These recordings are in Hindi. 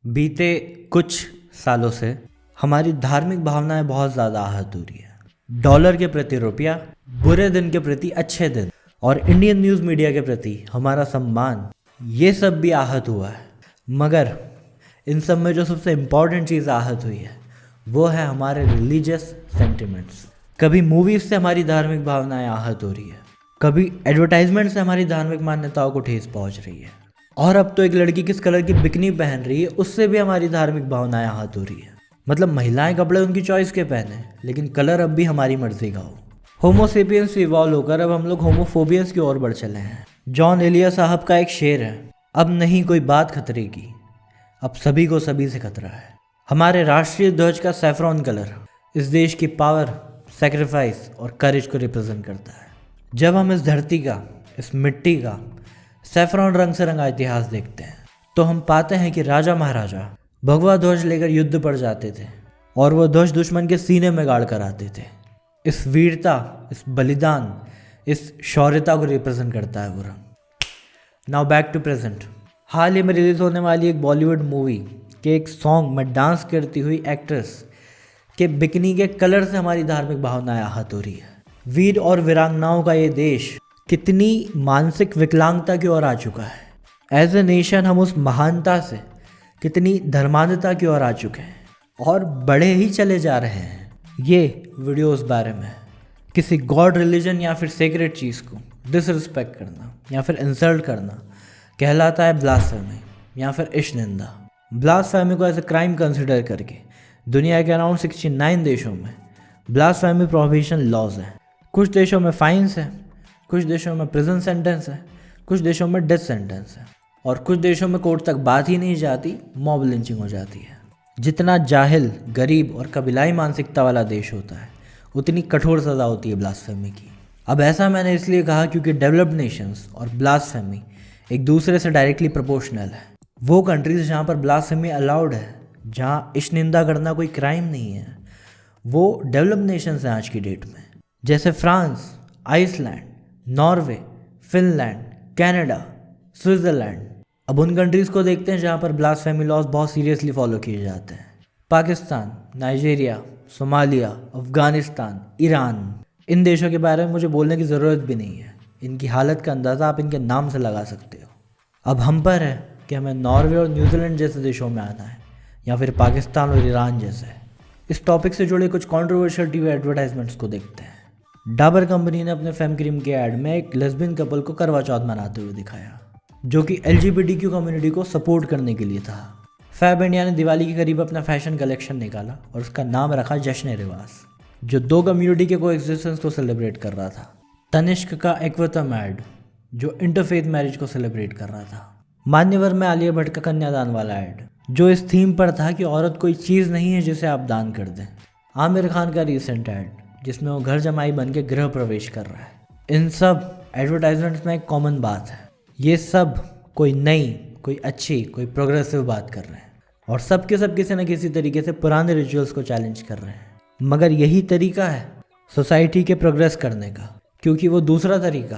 बीते कुछ सालों से हमारी धार्मिक भावनाएं बहुत ज़्यादा आहत हो रही है। डॉलर के प्रति रुपया, बुरे दिन के प्रति अच्छे दिन और इंडियन न्यूज़ मीडिया के प्रति हमारा सम्मान, ये सब भी आहत हुआ है। मगर इन सब में जो सबसे इम्पॉर्टेंट चीज़ आहत हुई है वो है हमारे रिलीजियस सेंटिमेंट्स। कभी मूवीज़ से हमारी धार्मिक भावनाएं आहत हो रही है, कभी एडवर्टाइजमेंट से हमारी धार्मिक मान्यताओं को ठेस पहुंच रही है, और अब तो एक लड़की किस कलर की बिकनी पहन रही है उससे भी हमारी धार्मिक भावनाएं आहत हो रही है। मतलब महिलाएं कपड़े उनकी चॉइस के पहने, लेकिन कलर अब भी हमारी मर्जी का हो। होमोसेपियंस से इवॉल्व होकर अब हम लोग होमोफोबियंस की ओर बढ़ चले हैं। जॉन एलिया साहब का एक शेर है, अब नहीं कोई बात खतरे की, अब सभी को सभी से खतरा है। हमारे राष्ट्रीय ध्वज का सैफरॉन कलर इस देश की पावर, सेक्रीफाइस और करेज को रिप्रेजेंट करता है। जब हम इस धरती का, इस मिट्टी का सैफरॉन रंग से रंगा इतिहास देखते हैं तो हम पाते हैं कि राजा महाराजा भगवा ध्वज लेकर युद्ध पर जाते थे और वो ध्वज दुश्मन के सीने में गाड़ कर आते थे। इस वीरता, इस बलिदान, इस शौर्यता को रिप्रेजेंट करता है वो रंग। Now back to present. हाल ही में रिलीज होने वाली एक बॉलीवुड मूवी के एक सॉन्ग में डांस करती हुई एक्ट्रेस के बिकनी के कलर से हमारी धार्मिक भावनाएं आहत हो रही है। वीर और वीरांगनाओं का ये देश कितनी मानसिक विकलांगता की ओर आ चुका है। एज ए नेशन हम उस महानता से कितनी धर्मांधता की ओर आ चुके हैं और बढ़े ही चले जा रहे हैं। ये वीडियो उस बारे में किसी गॉड, रिलीजन या फिर सेक्रेट चीज़ को डिसरिस्पेक्ट करना या फिर इंसल्ट करना कहलाता है ब्लास्फेमी या फिर इश्क निंदा। ब्लास्फेमी को एज ए क्राइम कंसिडर करके दुनिया के अराउंड 69 देशों में ब्लास्फेमी प्रोहिबिशन लॉज हैं। कुछ देशों में फाइन्स है, कुछ देशों में प्रिजन सेंटेंस है, कुछ देशों में डेथ सेंटेंस है और कुछ देशों में कोर्ट तक बात ही नहीं जाती, मॉब लिंचिंग हो जाती है। जितना जाहिल, गरीब और कबीलाई मानसिकता वाला देश होता है उतनी कठोर सज़ा होती है ब्लास्फेमी की। अब ऐसा मैंने इसलिए कहा क्योंकि डेवलप्ड नेशंस और ब्लास्फेमी एक दूसरे से डायरेक्टली प्रोपोर्शनल है। वो कंट्रीज जहाँ पर ब्लास्फेमी अलाउड है, जहाँ इश्क निंदा करना कोई क्राइम नहीं है, वो डेवलप्ड नेशंस हैं आज की डेट में, जैसे France, Iceland, Norway, Finland, Canada, Switzerland. अब उन कंट्रीज़ को देखते हैं जहाँ पर ब्लास्फेमी लॉज बहुत सीरियसली फॉलो किए जाते हैं। Pakistan, Nigeria, Somalia, Afghanistan, Iran. इन देशों के बारे में मुझे बोलने की ज़रूरत भी नहीं है, इनकी हालत का अंदाज़ा आप इनके नाम से लगा सकते हो। अब हम पर है कि हमें नॉर्वे और न्यूजीलैंड जैसे देशों में आना है या फिर पाकिस्तान और ईरान जैसे। इस टॉपिक से जुड़े कुछ कॉन्ट्रोवर्शियल टीवी एडवर्टाइजमेंट्स को देखते हैं। डाबर कंपनी ने अपने फेम क्रीम के ऐड में एक लेस्बियन कपल को करवा चौथ मनाते हुए दिखाया, जो कि LGBTQ कम्युनिटी को सपोर्ट करने के लिए था। फैब इंडिया ने दिवाली के करीब अपना फैशन कलेक्शन निकाला और उसका नाम रखा जश्न रिवाज, जो दो कम्युनिटी के कोएग्जिस्टेंस को सेलिब्रेट कर रहा था। तनिष्क का एक्वतम ऐड, जो इंटरफेथ मैरिज को सेलिब्रेट कर रहा था। मान्यवर में आलिया भट्ट का कन्यादान वाला ऐड, जो इस थीम पर था कि औरत कोई चीज़ नहीं है जिसे आप दान कर दें। आमिर खान का रीसेंट ऐड, जिसमें वो घर जमाई बन के गृह प्रवेश कर रहा है। इन सब एडवर्टाइजमेंट्स में एक कॉमन बात है, ये सब कोई नई, कोई अच्छी, कोई प्रोग्रेसिव बात कर रहे हैं और सब किसी न किसी तरीके से पुराने रिचुअल्स को चैलेंज कर रहे हैं। मगर यही तरीका है सोसाइटी के प्रोग्रेस करने का, क्योंकि वो दूसरा तरीका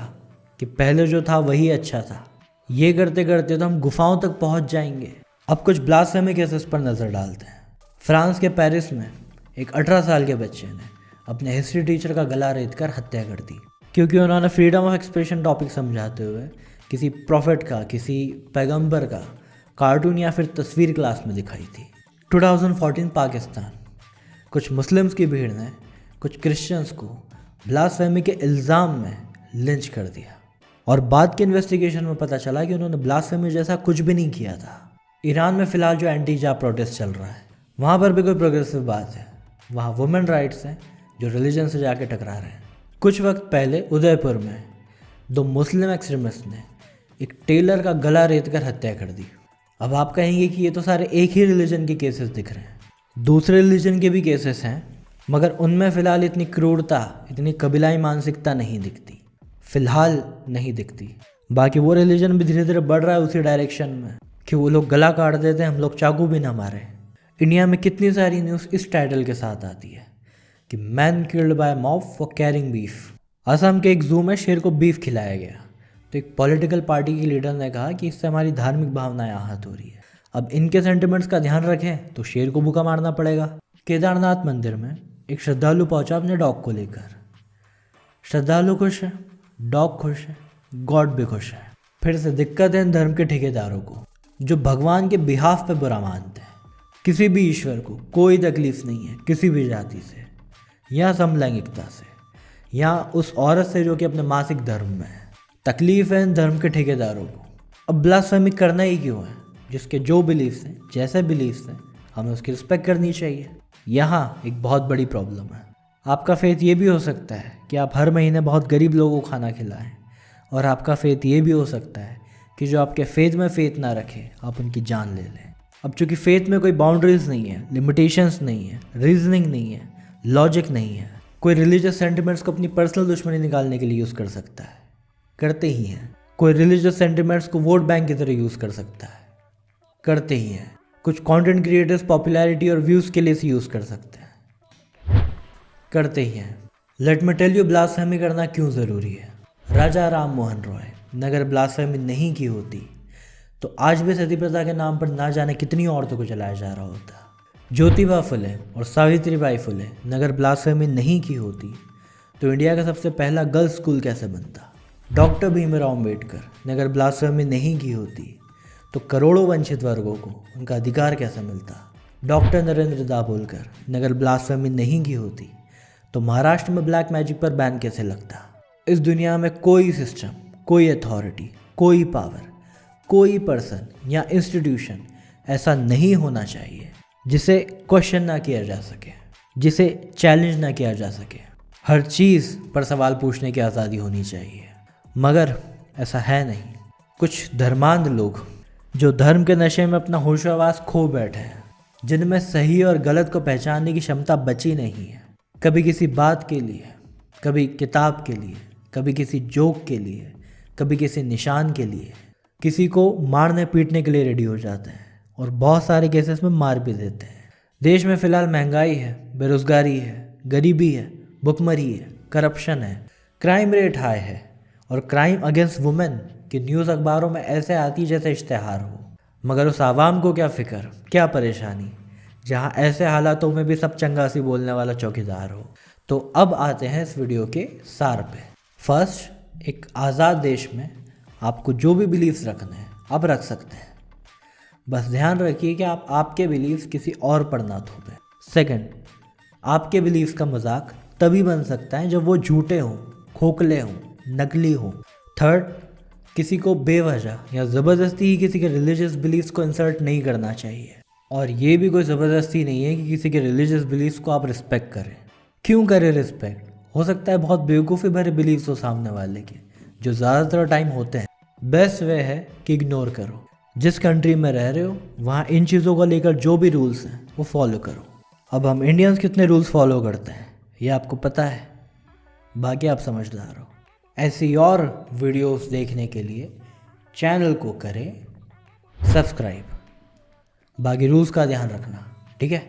कि पहले जो था वही अच्छा था, ये करते करते तो हम गुफाओं तक पहुंच जाएंगे। अब कुछ ब्लास्फेमी केसेस पर नज़र डालते हैं। फ्रांस के पेरिस में एक 18 साल के बच्चे ने अपने हिस्ट्री टीचर का गला रेत कर हत्या कर दी, क्योंकि उन्होंने फ्रीडम ऑफ एक्सप्रेशन टॉपिक समझाते हुए किसी प्रॉफिट का, किसी पैगंबर का कार्टून या फिर तस्वीर क्लास में दिखाई थी। 2014 पाकिस्तान, कुछ मुस्लिम्स की भीड़ ने कुछ क्रिश्चियंस को ब्लास्फेमी के इल्ज़ाम में लिंच कर दिया और बाद के इन्वेस्टिगेशन में पता चला कि उन्होंने ब्लास्फेमी जैसा कुछ भी नहीं किया था। ईरान में फ़िलहाल जो एंटी हिजाब प्रोटेस्ट चल रहा है, वहाँ पर भी कोई प्रोग्रेसिव बात है। वहाँ वुमेन राइट्स हैं जो रिलीजन से जाके टकरा रहे हैं। कुछ वक्त पहले उदयपुर में दो मुस्लिम एक्सट्रीमिस्ट ने एक टेलर का गला रेत कर हत्या कर दी। अब आप कहेंगे कि ये तो सारे एक ही रिलीजन के केसेस दिख रहे हैं। दूसरे रिलीजन के भी केसेस हैं, मगर उनमें फ़िलहाल इतनी क्रूरता, इतनी कबीलाई मानसिकता नहीं दिखती, फ़िलहाल नहीं दिखती। बाकी वो रिलीजन भी धीरे धीरे बढ़ रहा है उसी डायरेक्शन में कि वो लोग गला काट देते हैं, हम लोग चाकू भी ना मारे। इंडिया में कितनी सारी न्यूज़ इस टाइटल के साथ आती है कि man killed by mob for carrying beef. Assam के एक जू में शेर को बीफ खिलाया गया तो एक पॉलिटिकल पार्टी के लीडर ने कहा कि इससे हमारी धार्मिक भावनाएं आहत हो रही है। अब इनके सेंटिमेंट्स का ध्यान रखें तो शेर को भूखा मारना पड़ेगा। केदारनाथ मंदिर में एक श्रद्धालु पहुंचा अपने डॉग को लेकर। श्रद्धालु खुश है, डॉग खुश है, गॉड भी खुश है। फिर से दिक्कत है इन धर्म के ठेकेदारों को जो भगवान के बिहाफ पे बुरा मानते हैं। किसी भी ईश्वर को कोई तकलीफ नहीं है किसी भी जाति से या समलैंगिकता से या उस औरत से जो कि अपने मासिक धर्म में है। तकलीफ है इन धर्म के ठेकेदारों को। अब ब्लास्फेमी करना ही क्यों है? जिसके जो बिलीफ्स हैं, जैसे बिलीफ्स हैं, हमें उसकी रिस्पेक्ट करनी चाहिए। यहाँ एक बहुत बड़ी प्रॉब्लम है। आपका फेथ ये भी हो सकता है कि आप हर महीने बहुत गरीब लोगों को खाना खिलाएं, और आपका फेथ ये भी हो सकता है कि जो आपके फेथ में फेथ ना रखे आप उनकी जान ले लें। अब चूंकि फेथ में कोई बाउंड्रीज नहीं है, लिमिटेशंस नहीं है, रीजनिंग नहीं है, लॉजिक नहीं है, कोई रिलीजियस सेंटिमेंट्स को अपनी पर्सनल दुश्मनी निकालने के लिए यूज़ कर सकता है, करते ही हैं। कोई रिलीजियस सेंटिमेंट्स को वोट बैंक की तरह यूज़ कर सकता है, करते ही हैं। कुछ कंटेंट क्रिएटर्स पॉपुलैरिटी और व्यूज़ के लिए इसे यूज़ कर सकते हैं, करते ही हैं। Let me tell you blasphemy करना क्यों ज़रूरी है। राजा राम मोहन रॉय ने अगर ब्लास्फेमी नहीं की होती तो आज भी सती प्रथा के नाम पर ना जाने कितनी औरतों को जलाया जा रहा होता। ज्योतिबा फुले और सावित्रीबाई फुले ने अगर ब्लास्फेमी नहीं की होती तो इंडिया का सबसे पहला गर्ल्स स्कूल कैसे बनता। डॉक्टर भीमराव अम्बेडकर ने अगर ब्लास्फेमी नहीं की होती तो करोड़ों वंचित वर्गों को उनका अधिकार कैसे मिलता। डॉक्टर नरेंद्र दाभोलकर ने अगर ब्लास्फेमी नहीं की होती तो महाराष्ट्र में ब्लैक मैजिक पर बैन कैसे लगता। इस दुनिया में कोई सिस्टम, कोई अथॉरिटी, कोई पावर, कोई पर्सन या इंस्टीट्यूशन ऐसा नहीं होना चाहिए जिसे क्वेश्चन ना किया जा सके, जिसे चैलेंज ना किया जा सके। हर चीज़ पर सवाल पूछने की आज़ादी होनी चाहिए, मगर ऐसा है नहीं। कुछ धर्मांध लोग जो धर्म के नशे में अपना होशोहवास खो बैठे हैं, जिनमें सही और गलत को पहचानने की क्षमता बची नहीं है। कभी किसी बात के लिए, कभी किताब के लिए, कभी किसी जोक के लिए, कभी किसी निशान के लिए, किसी को मारने पीटने के लिए रेडी हो जाते हैं और बहुत सारे केसेस में मार भी देते हैं। देश में फ़िलहाल महंगाई है, बेरोज़गारी है, गरीबी है, भुखमरी है, करप्शन है, क्राइम रेट हाई है और क्राइम अगेंस्ट वुमेन की न्यूज़ अखबारों में ऐसे आती जैसे इश्तेहार हो। मगर उस आवाम को क्या फ़िक्र, क्या परेशानी, जहाँ ऐसे हालातों में भी सब चंगासी बोलने वाला चौकीदार हो। तो अब आते हैं इस वीडियो के सार पे। फर्स्ट, एक आज़ाद देश में आपको जो भी बिलीव्स रखने हैं आप रख सकते हैं, बस ध्यान रखिए कि आप आपके बिलीव्स किसी और पर ना थोपें। सेकंड, आपके बिलीव्स का मजाक तभी बन सकता है जब वो झूठे हों, खोखले हों, नकली हों। थर्ड, किसी को बेवजह या ज़बरदस्ती ही किसी के रिलीजियस बिलीव्स को इंसल्ट नहीं करना चाहिए। और ये भी कोई ज़बरदस्ती नहीं है कि किसी के रिलीजियस बिलीव्स को आप रिस्पेक्ट करें। क्यों करें रिस्पेक्ट? हो सकता है बहुत बेवकूफ़ी भरे बिलीव्स हो सामने वाले के, जो ज़्यादातर टाइम होते हैं। बेस्ट वे है कि इग्नोर करो। जिस कंट्री में रह रहे हो वहाँ इन चीज़ों को लेकर जो भी रूल्स हैं वो फॉलो करो। अब हम इंडियंस कितने रूल्स फॉलो करते हैं ये आपको पता है, बाकी आप समझदार हो। ऐसी और वीडियोस देखने के लिए चैनल को करें सब्सक्राइब। बाकी रूल्स का ध्यान रखना, ठीक है।